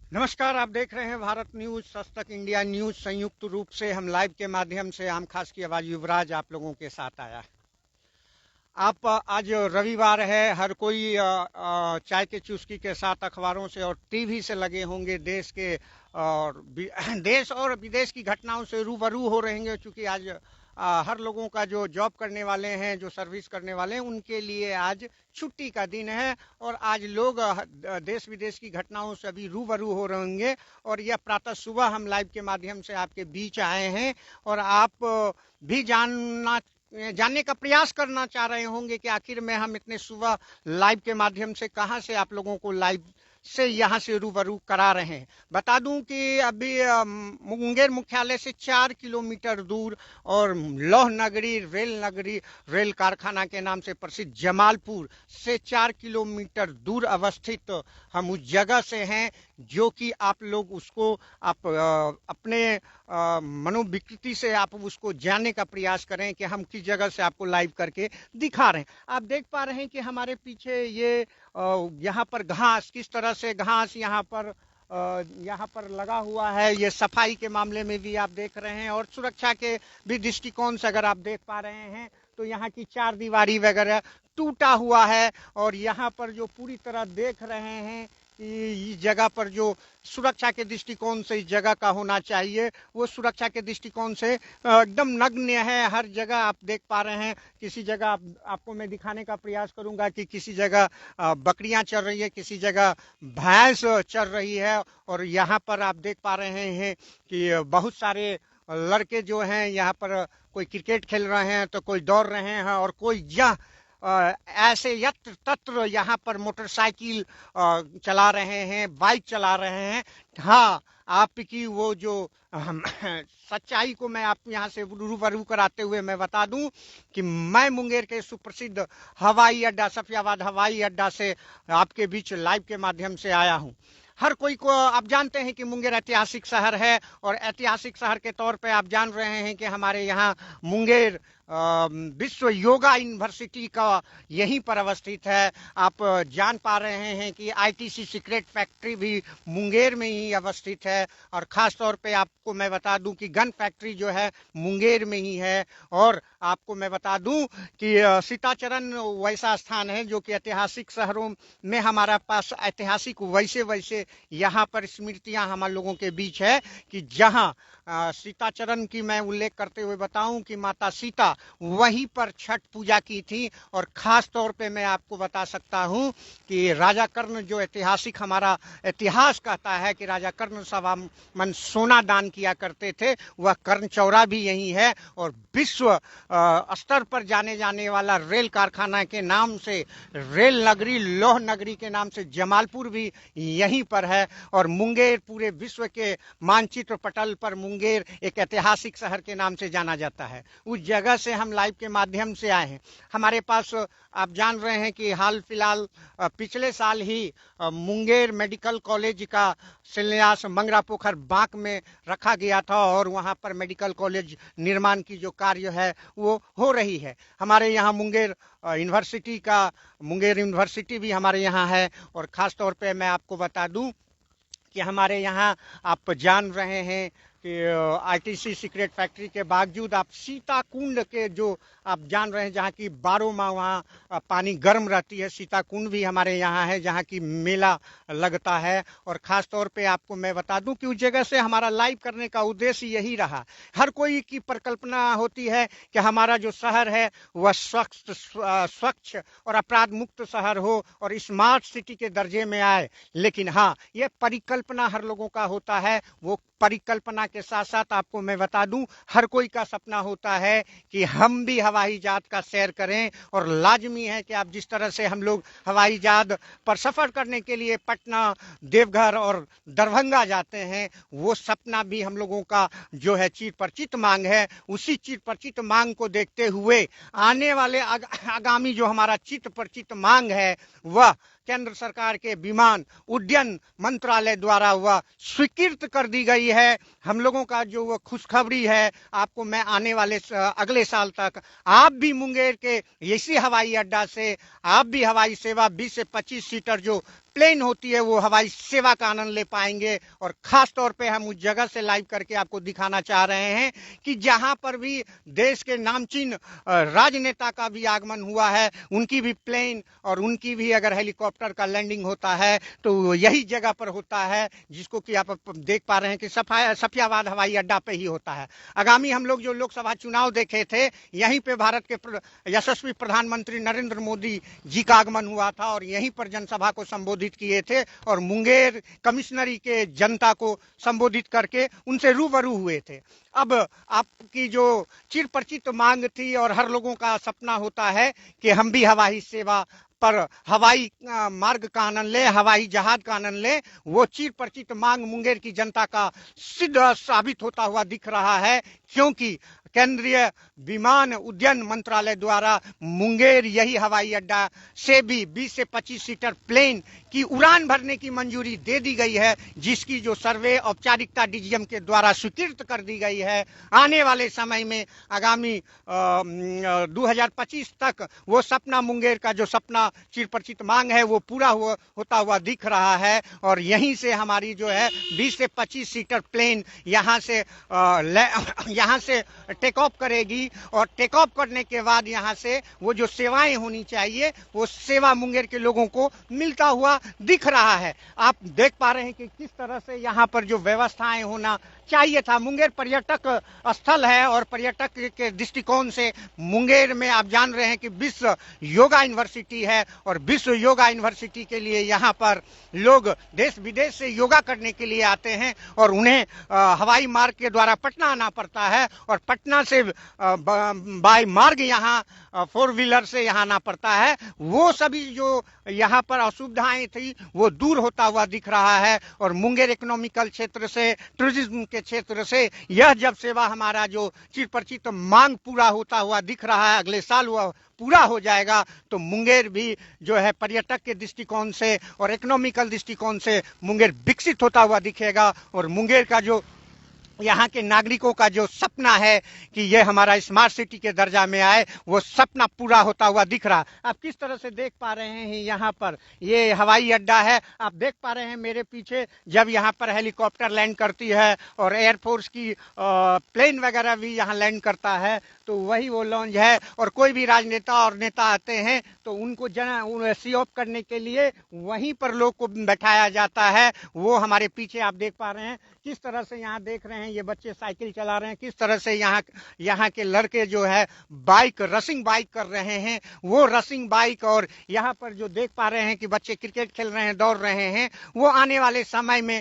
नमस्कार। आप देख रहे हैं भारत न्यूज, सच तक इंडिया न्यूज। संयुक्त रूप से हम लाइव के माध्यम से आम खास की आवाज युवराज आप लोगों के साथ आया। आप आज रविवार है, हर कोई चाय के चुस्की के साथ अखबारों से और टीवी से लगे होंगे। देश के और देश और विदेश की घटनाओं से रूबरू हो रहेंगे, क्योंकि आज हर लोगों का जो जॉब करने वाले हैं, जो सर्विस करने वाले हैं, उनके लिए आज छुट्टी का दिन है। और आज लोग देश विदेश की घटनाओं से अभी रूबरू हो रहेंगे। और यह प्रातः सुबह हम लाइव के माध्यम से आपके बीच आए हैं। और आप भी जानने का प्रयास करना चाह रहे होंगे कि आखिर में हम इतने सुबह लाइव के माध्यम से कहां से आप लोगों को लाइव से यहां से रूबरू करा रहे हैं। बता दूं कि अभी मुंगेर मुख्यालय से 4 किलोमीटर दूर और लौह नगरी रेल कारखाना के नाम से प्रसिद्ध जमालपुर से 4 किलोमीटर दूर अवस्थित हम उस जगह से हैं, जो कि आप लोग उसको आप अपने मनोविकृति से आप उसको जानने का प्रयास करें कि हम किस जगह से आपको लाइव करके दिखा रहे हैं। आप देख पा रहे हैं कि हमारे पीछे ये यहाँ पर घास, किस तरह से घास यहाँ पर लगा हुआ है। ये सफाई के मामले में भी आप देख रहे हैं, और सुरक्षा के भी दृष्टिकोण से अगर आप देख पा रहे हैं तो यहाँ की चार दीवारी वगैरह टूटा हुआ है। और यहाँ पर जो पूरी तरह देख रहे हैं कि इस जगह पर जो सुरक्षा के दृष्टिकोण से इस जगह का होना चाहिए, वो सुरक्षा के दृष्टिकोण से एकदम नग्न है। हर जगह आप देख पा रहे हैं। किसी जगह आपको मैं दिखाने का प्रयास करूंगा कि किसी जगह बकरियां चल रही है, किसी जगह भैंस चल रही है। और यहाँ पर आप देख पा रहे हैं कि बहुत सारे लड़के जो हैं यहाँ पर कोई क्रिकेट खेल रहे हैं, तो कोई दौड़ रहे हैं, और कोई ऐसे यत्र तत्र यहाँ पर मोटरसाइकिल चला रहे हैं, बाइक चला रहे हैं। हाँ, आपकी वो जो सच्चाई को मैं आप यहाँ से रूबरू कराते हुए मैं बता दूं कि मैं मुंगेर के सुप्रसिद्ध हवाई अड्डा सफियाबाद हवाई अड्डा से आपके बीच लाइव के माध्यम से आया हूँ। हर कोई को आप जानते हैं कि मुंगेर ऐतिहासिक शहर है, और ऐतिहासिक शहर के तौर पे आप जान रहे हैं कि हमारे यहाँ मुंगेर विश्व योगा यूनिवर्सिटी का यहीं पर अवस्थित है। आप जान पा रहे हैं कि आईटीसी सीक्रेट फैक्ट्री भी मुंगेर में ही अवस्थित है। और ख़ास तौर पे आपको मैं बता दूं कि गन फैक्ट्री जो है मुंगेर में ही है। और आपको मैं बता दूं कि सीताचरण वैसा स्थान है जो कि ऐतिहासिक शहरों में हमारा पास ऐतिहासिक वैसे वैसे यहाँ पर स्मृतियाँ हम लोगों के बीच है कि जहाँ सीताचरण की मैं उल्लेख करते हुए बताऊं कि माता सीता वहीं पर छठ पूजा की थी। और ख़ास तौर पे मैं आपको बता सकता हूं कि राजा कर्ण, जो ऐतिहासिक हमारा इतिहास कहता है कि राजा कर्ण सवा मन सोना दान किया करते थे, वह कर्ण चौरा भी यही है। और विश्व स्तर पर जाने वाला रेल कारखाना के नाम से रेल नगरी, लौह नगरी के नाम से जमालपुर भी यहीं पर है। और मुंगेर पूरे विश्व के मानचित्र पटल पर मुंगेर एक ऐतिहासिक शहर के नाम से जाना जाता है। उस जगह से हम लाइव के माध्यम से आए हैं। हमारे पास आप जान रहे हैं कि हाल फिलहाल पिछले साल ही मुंगेर मेडिकल कॉलेज का शिलान्यास मंगरा पोखर बांक में रखा गया था, और वहां पर मेडिकल कॉलेज निर्माण की जो कार्य है वो हो रही है। हमारे यहाँ मुंगेर यूनिवर्सिटी भी हमारे यहाँ है। और ख़ास तौर पे मैं आपको बता दूं कि हमारे यहाँ आप जान रहे हैं कि आईटीसी सीक्रेट फैक्ट्री के बावजूद आप सीता कुंड के जो आप जान रहे हैं, जहाँ की 12 माह वहाँ पानी गर्म रहती है, सीता कुंड भी हमारे यहाँ है, जहाँ की मेला लगता है। और ख़ास तौर पे आपको मैं बता दूं कि उस जगह से हमारा लाइव करने का उद्देश्य यही रहा। हर कोई की परिकल्पना होती है कि हमारा जो शहर है वह स्वच्छ और अपराध मुक्त शहर हो और स्मार्ट सिटी के दर्जे में आए। लेकिन हाँ, ये परिकल्पना हर लोगों का होता है। वो परिकल्पना के साथ साथ आपको मैं बता दूं, हर कोई का सपना होता है कि हम भी हवाई जहाज का सैर करें। और लाजमी है कि आप जिस तरह से हम लोग हवाई जहाज पर सफ़र करने के लिए पटना, देवघर और दरभंगा जाते हैं, वो सपना भी हम लोगों का जो है चिर परिचित मांग है। उसी चिर परिचित मांग को देखते हुए आने वाले आगामी जो हमारा चिर परिचित मांग है, वह केंद्र सरकार के विमान उड्डयन मंत्रालय द्वारा वह स्वीकृत कर दी गई है। हम लोगों का जो वह खुशखबरी है, आपको मैं आने वाले अगले साल तक आप भी मुंगेर के इसी हवाई अड्डा से आप भी हवाई सेवा 20 से 25 सीटर जो प्लेन होती है वो हवाई सेवा का आनंद ले पाएंगे। और खास तौर पे हम उस जगह से लाइव करके आपको दिखाना चाह रहे हैं कि जहां पर भी देश के नामचीन राजनेता का भी आगमन हुआ है, उनकी भी प्लेन और उनकी भी अगर हेलीकॉप्टर का लैंडिंग होता है तो यही जगह पर होता है, जिसको कि आप देख पा रहे हैं कि सफियाबाद हवाई अड्डा पे ही होता है। आगामी हम लोग जो लोकसभा चुनाव देखे थे, यहीं पे भारत के यशस्वी प्रधानमंत्री नरेंद्र मोदी जी का आगमन हुआ था और यहीं पर जनसभा को संबोधित किए थे और मुंगेर कमिश्नरी के जनता को संबोधित करके उनसे रूबरू हुए थे। अब आपकी जो चिर परिचित मांग थी और हर लोगों का सपना होता है कि हम भी हवाई सेवा पर हवाई मार्ग का आनंद ले, हवाई जहाज का आनंद ले, वो चिर परिचित मांग मुंगेर की जनता का सिद्ध साबित होता हुआ दिख रहा है, क्योंकि केंद्रीय विमान उड्डयन मंत्रालय द्वारा मुंगेर यही हवाई अड्डा से भी 20 से 25 सीटर प्लेन की उड़ान भरने की मंजूरी दे दी गई है, जिसकी जो सर्वे औपचारिकता डीजीएम के द्वारा स्वीकृत कर दी गई है। आने वाले समय में आगामी 2025 तक वो सपना, मुंगेर का जो सपना चिरपरिचित मांग है, वो पूरा होता हुआ दिख रहा है। और यहीं से हमारी जो है 20 से 25 सीटर प्लेन यहाँ से टेक ऑफ करेगी और टेक ऑफ करने के बाद यहाँ से वो जो सेवाएं होनी चाहिए वो सेवा मुंगेर के लोगों को मिलता हुआ दिख रहा है। आप देख पा रहे हैं कि किस तरह से यहाँ पर जो व्यवस्थाएं होना चाहिए था। मुंगेर पर्यटक स्थल है और पर्यटक के दृष्टिकोण से मुंगेर में आप जान रहे हैं कि विश्व योगा यूनिवर्सिटी है और विश्व योगा यूनिवर्सिटी के लिए यहाँ पर लोग देश विदेश से योगा करने के लिए आते हैं और उन्हें हवाई मार्ग के द्वारा पटना आना पड़ता है और पटना से बाय मार्ग यहाँ 4 व्हीलर से यहाँ आना पड़ता है। वो सभी जो यहाँ पर असुविधाएं थी वो दूर होता हुआ दिख रहा है और मुंगेर इकोनॉमिकल क्षेत्र से, टूरिज्म के क्षेत्र से यह जब सेवा हमारा जो चिर परिचित मांग पूरा होता हुआ दिख रहा है, अगले साल वह पूरा हो जाएगा, तो मुंगेर भी जो है पर्यटक के दृष्टिकोण से और इकोनॉमिकल दृष्टिकोण से मुंगेर विकसित होता हुआ दिखेगा। और मुंगेर का जो यहाँ के नागरिकों का जो सपना है कि ये हमारा स्मार्ट सिटी के दर्जा में आए, वो सपना पूरा होता हुआ दिख रहा। आप किस तरह से देख पा रहे हैं, यहाँ पर ये हवाई अड्डा है, आप देख पा रहे हैं मेरे पीछे जब यहाँ पर हेलीकॉप्टर लैंड करती है और एयरफोर्स की प्लेन वगैरह भी यहाँ लैंड करता है, तो वही वो लॉन्च है। और कोई भी राजनेता और नेता आते हैं तो उनको सी ऑफ करने के लिए वहीं पर लोग को बैठाया जाता है। वो हमारे पीछे आप देख पा रहे हैं किस तरह से यहाँ देख रहे हैं ये बच्चे साइकिल चला रहे हैं, किस तरह से यहाँ के लड़के जो है बाइक, रसिंग बाइक कर रहे हैं। वो रसिंग बाइक और यहाँ पर जो देख पा रहे हैं कि बच्चे क्रिकेट खेल रहे हैं, दौड़ रहे हैं, वो आने वाले समय में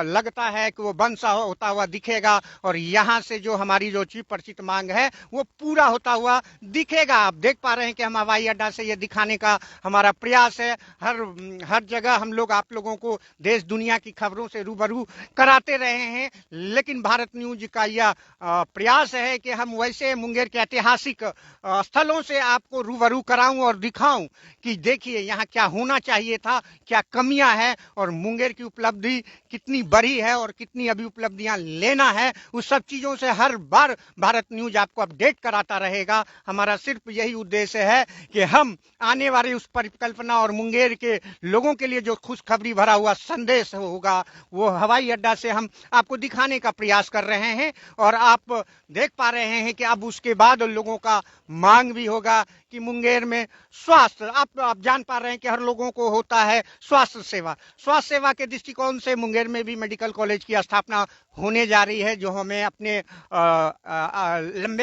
लगता है कि वो बंद सा होता हुआ दिखेगा और यहाँ से जो हमारी जो चिर परिचित मांग है वो पूरा होता हुआ दिखेगा। आप देख पा रहे हैं कि हम हवाई अड्डा से ये दिखाने का हमारा प्रयास है। हर जगह हम लोग आप लोगों को देश दुनिया की खबरों से रूबरू कराते रहे हैं, लेकिन भारत न्यूज का यह प्रयास है कि हम वैसे मुंगेर के ऐतिहासिक स्थलों से आपको रूबरू कराऊं और दिखाऊं कि देखिए यहाँ क्या होना चाहिए था, क्या कमियां हैं और मुंगेर की उपलब्धि कितनी बड़ी है और कितनी अभी उपलब्धियां लेना है। उस सब चीजों से हर बार भारत न्यूज आपको अपडेट कराता रहेगा। हमारा सिर्फ यही उद्देश्य है कि हम आने वाली उस परिकल्पना और मुंगेर के लोगों के लिए जो खुशखबरी भरा हुआ संदेश होगा वो हवाई अड्डा से हम आपको दिखाने का प्रयास कर रहे हैं। और आप देख पा रहे हैं कि अब उसके बाद लोगों का मांग भी होगा कि मुंगेर में स्वास्थ्य, आप जान पा रहे हैं कि हर लोगों को होता है स्वास्थ्य सेवा। स्वास्थ्य सेवा के दृष्टिकोण से मुंगेर में भी मेडिकल कॉलेज की स्थापना होने जा रही है, जो हमें अपने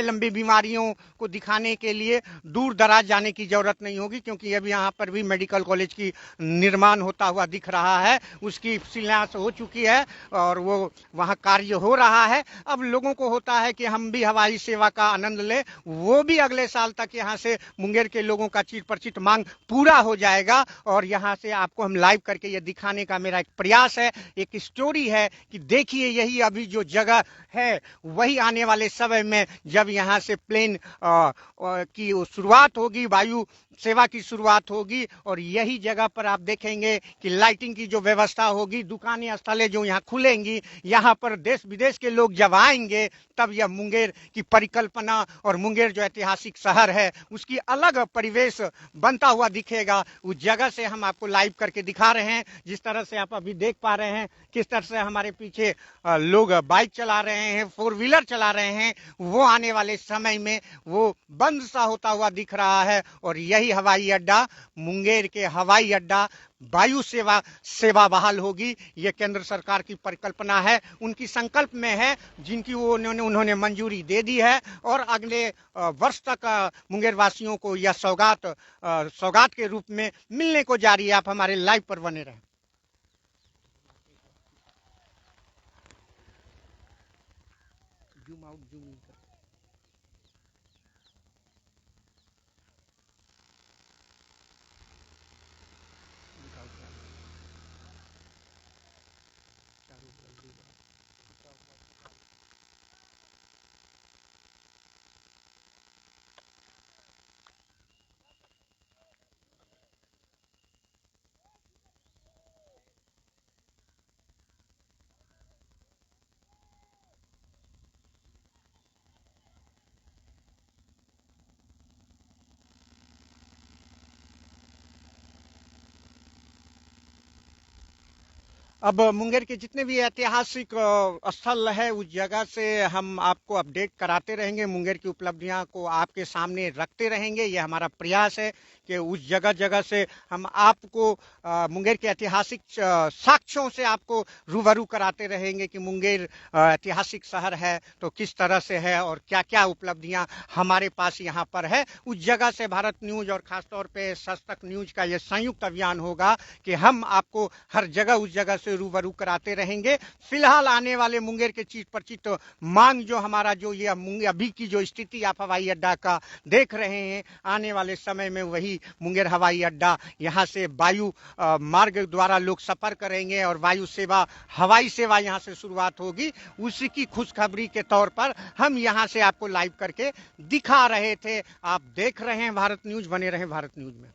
लंबी बीमारियों को दिखाने के लिए दूर दराज जाने की जरूरत नहीं होगी, क्योंकि अभी यहाँ पर भी मेडिकल कॉलेज की निर्माण होता हुआ दिख रहा है। उसकी शिलान्यास हो चुकी है और वो वहाँ कार्य हो रहा है। अब लोगों को होता है कि हम भी हवाई सेवा का आनंद लें, वो भी अगले साल तक यहाँ से मुंगेर के लोगों का चिर परिचित मांग पूरा हो जाएगा। और यहाँ से आपको हम लाइव करके ये दिखाने का मेरा एक प्रयास है, एक स्टोरी है कि देखिए यही अभी जो जगह है वही आने वाले समय में जब यहाँ से प्लेन की शुरुआत होगी, वायु सेवा की शुरुआत होगी और यही जगह पर आप देखेंगे कि लाइटिंग की जो व्यवस्था होगी, दुकानें स्थलें जो यहाँ खुलेंगी, यहाँ पर देश विदेश विदेश के लोग जब आएंगे तब यह मुंगेर की परिकल्पना और मुंगेर जो ऐतिहासिक शहर है उसकी अलग परिवेश बनता हुआ दिखेगा। उस जगह से हम आपको लाइव करके दिखा रहे हैं। जिस तरह से आप अभी देख पा रहे हैं किस तरह से हमारे पीछे लोग बाइक चला रहे हैं, फोर व्हीलर चला रहे हैं, वो आने वाले समय में वो बंद सा होता हुआ दिख रहा है। और यही हवाई अड्डा, मुंगेर के हवाई अड्डा, वायु सेवा बहाल होगी। ये केंद्र सरकार की परिकल्पना है, उनकी संकल्प में है, जिनकी उन्होंने मंजूरी दे दी है। और अगले वर्ष तक मुंगेर वासियों को यह सौगात के रूप में मिलने को जा रही है। आप हमारे लाइव पर बने रहें। जूम आउट, जूम इन कर। अब मुंगेर के जितने भी ऐतिहासिक स्थल है उस जगह से हम आपको अपडेट कराते रहेंगे, मुंगेर की उपलब्धियां को आपके सामने रखते रहेंगे। ये हमारा प्रयास है कि उस जगह जगह से हम आपको मुंगेर के ऐतिहासिक साक्ष्यों से आपको रूबरू कराते रहेंगे कि मुंगेर ऐतिहासिक शहर है तो किस तरह से है और क्या क्या उपलब्धियां हमारे पास यहाँ पर है। उस जगह से भारत न्यूज और खासतौर पे सस्तक न्यूज का ये संयुक्त अभियान होगा कि हम आपको हर जगह उस जगह से रूबरू कराते रहेंगे। फिलहाल आने वाले मुंगेर के चीज पर चित मांग जो हमारा जो ये अभी की जो स्थिति आप हवाई अड्डा का देख रहे हैं, आने वाले समय में वही मुंगेर हवाई अड्डा, यहाँ से वायु मार्ग द्वारा लोग सफर करेंगे और वायु सेवा, हवाई सेवा यहाँ से शुरुआत होगी। उसी की खुशखबरी के तौर पर हम यहाँ से आपको लाइव करके दिखा रहे थे। आप देख रहे हैं भारत न्यूज, बने रहे भारत न्यूज में।